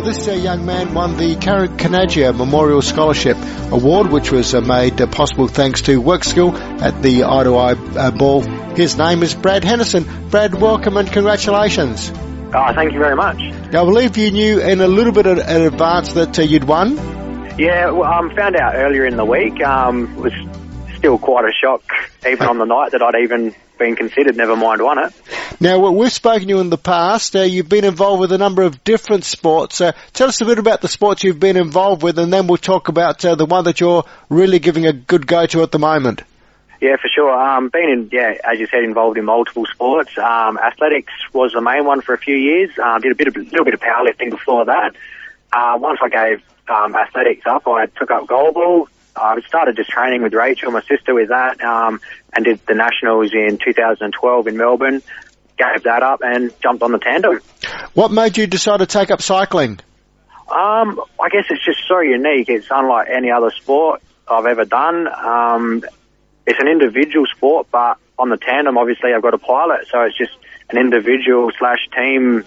This young man won the Kanagia Memorial Scholarship Award, which was made possible thanks to work skill at the eye-to-eye ball. His name is Brad Henderson. Brad, welcome and congratulations. Oh, thank you very much. Now, I believe you knew in a little bit in advance that you'd won. Yeah, found out earlier in the week. It was still quite a shock, even on the night that I'd even been considered, never mind won it. Now, we've spoken to you in the past. You've been involved with a number of different sports. Tell us a bit about the sports you've been involved with, and then we'll talk about the one that you're really giving a good go to at the moment. Yeah, for sure. As you said, involved in multiple sports. Athletics was the main one for a few years. Did a little bit of powerlifting before that. Once I gave athletics up, I took up goalball. I started just training with Rachel, my sister, with that, and did the Nationals in 2012 in Melbourne. Gave that up and jumped on the tandem. What made you decide to take up cycling? I guess it's just so unique. It's unlike any other sport I've ever done. It's an individual sport, but on the tandem, obviously, I've got a pilot, so it's just an individual/team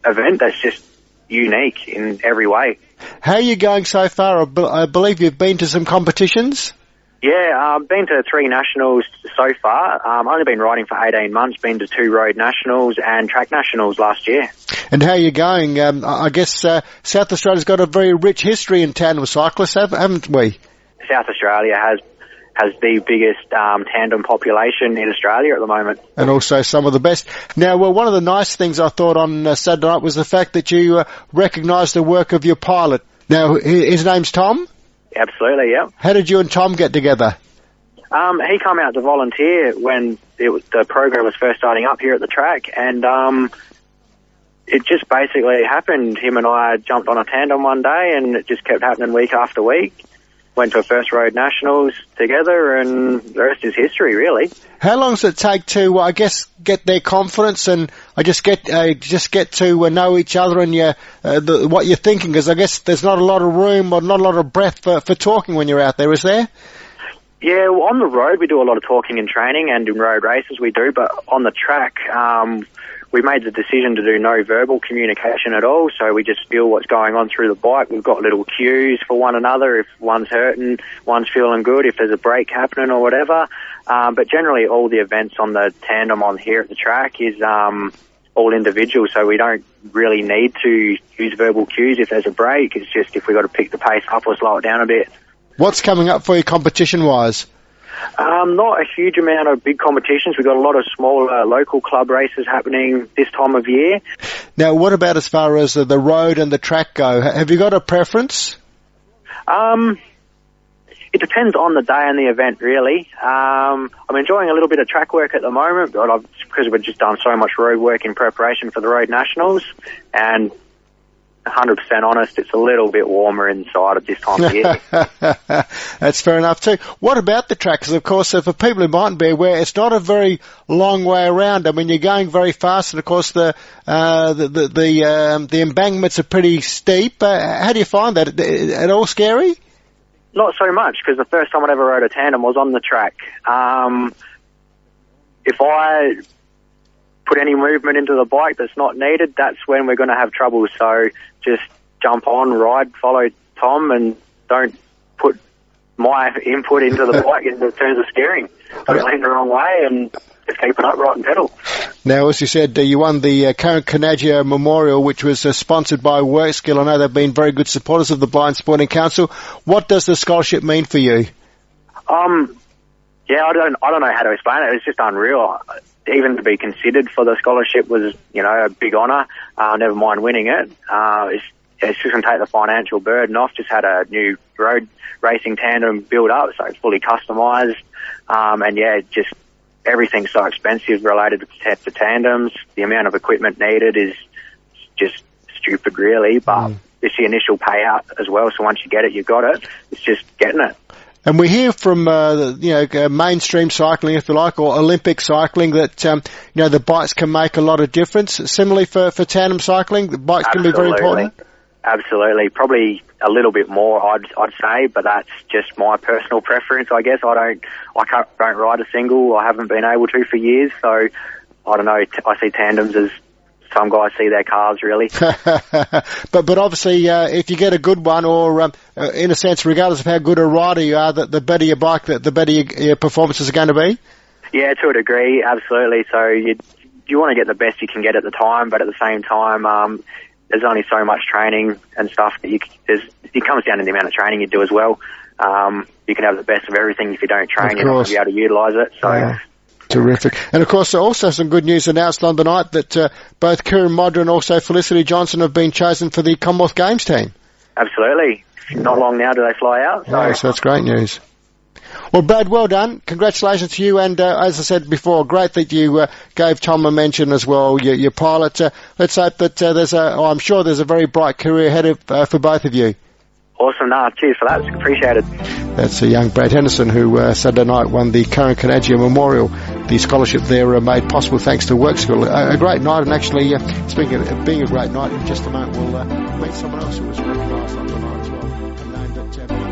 event that's just unique in every way. How are you going so far? I believe you've been to some competitions? Yeah, I've been to 3 nationals so far. I've only been riding for 18 months, been to 2 road nationals and track nationals last year. And how are you going? I guess South Australia's got a very rich history in tandem cyclists, haven't we? South Australia has the biggest tandem population in Australia at the moment. And also some of the best. Now, one of the nice things I thought on Saturday night was the fact that you recognised the work of your pilot. Now, his name's Tom? Absolutely, yeah. How did you and Tom get together? He came out to volunteer when the program was first starting up here at the track, and it just basically happened. Him and I jumped on a tandem one day, and it just kept happening week after week. Went to a first road nationals together, and the rest is history, really. How long does it take to, I guess, get their confidence and get to know each other and what you're thinking? Because I guess there's not a lot of room or not a lot of breath for talking when you're out there, is there? Yeah, well, on the road we do a lot of talking and training, and in road races we do, but on the track we made the decision to do no verbal communication at all, so we just feel what's going on through the bike. We've got little cues for one another, if one's hurting, one's feeling good, if there's a break happening or whatever. But generally all the events on the tandem on here at the track is all individual, so we don't really need to use verbal cues if there's a break. It's just if we've got to pick the pace up or slow it down a bit. What's coming up for you competition-wise? Not a huge amount of big competitions. We've got a lot of small local club races happening this time of year. Now, what about as far as the road and the track go? Have you got a preference? It depends on the day and the event, really. I'm enjoying a little bit of track work at the moment, because we've just done so much road work in preparation for the road nationals, and 100% honest, it's a little bit warmer inside at this time of year. That's fair enough too. What about the track? Because of course, for people who mightn't be aware, it's not a very long way around. I mean, you're going very fast, and of course the embankments are pretty steep. How do you find that? At all scary? Not so much, because the first time I ever rode a tandem was on the track. If I put any movement into the bike that's not needed, that's when we're going to have trouble. So just jump on, ride, follow Tom, and don't put my input into the bike in terms of steering. Don't lean the wrong way, and just keep it upright and pedal. Now, as you said, you won the current Kanagia Memorial, which was sponsored by WorkSkill. I know they've been very good supporters of the Blind Sporting Council. What does the scholarship mean for you? Yeah, I don't know how to explain it. It's just unreal. Even to be considered for the scholarship was, a big honour. Never mind winning it. It's just going to take the financial burden off. Just had a new road racing tandem built up, so it's fully customised. Just everything's so expensive related to tandems. The amount of equipment needed is just stupid, really. But it's the initial payout as well. So once you get it, you got it. It's just getting it. And we hear from, mainstream cycling, if you like, or Olympic cycling that, the bikes can make a lot of difference. Similarly for tandem cycling, the bikes can be very important. Absolutely. Probably a little bit more, I'd say, but that's just my personal preference, I guess. I don't ride a single. I haven't been able to for years, so I don't know. I see tandems as some guys see their calves, really. but obviously, if you get a good one, or in a sense, regardless of how good a rider you are, the better your bike, the better your performances are going to be? Yeah, to a degree, absolutely. So you want to get the best you can get at the time, but at the same time, there's only so much training and stuff that it comes down to the amount of training you do as well. You can have the best of everything. If you don't train, you're not going to be able to utilise it. So. Yeah. Terrific. And of course, also some good news announced on the night that both Kieran Modra and also Felicity Johnson have been chosen for the Commonwealth Games team. Absolutely. Not long now do they fly out. So. Yeah, so that's great news. Well, Brad, well done. Congratulations to you. And as I said before, great that you gave Tom a mention as well, your pilot. Let's hope that I'm sure there's a very bright career ahead for both of you. Awesome. Cheers for that. It's appreciated. That's a young Brad Henderson who Saturday night won the Kanaja Memorial. The scholarship there made possible thanks to Work School. A great night, and actually, speaking of being a great night, in just a moment we'll meet someone else who was recognised on the night as well.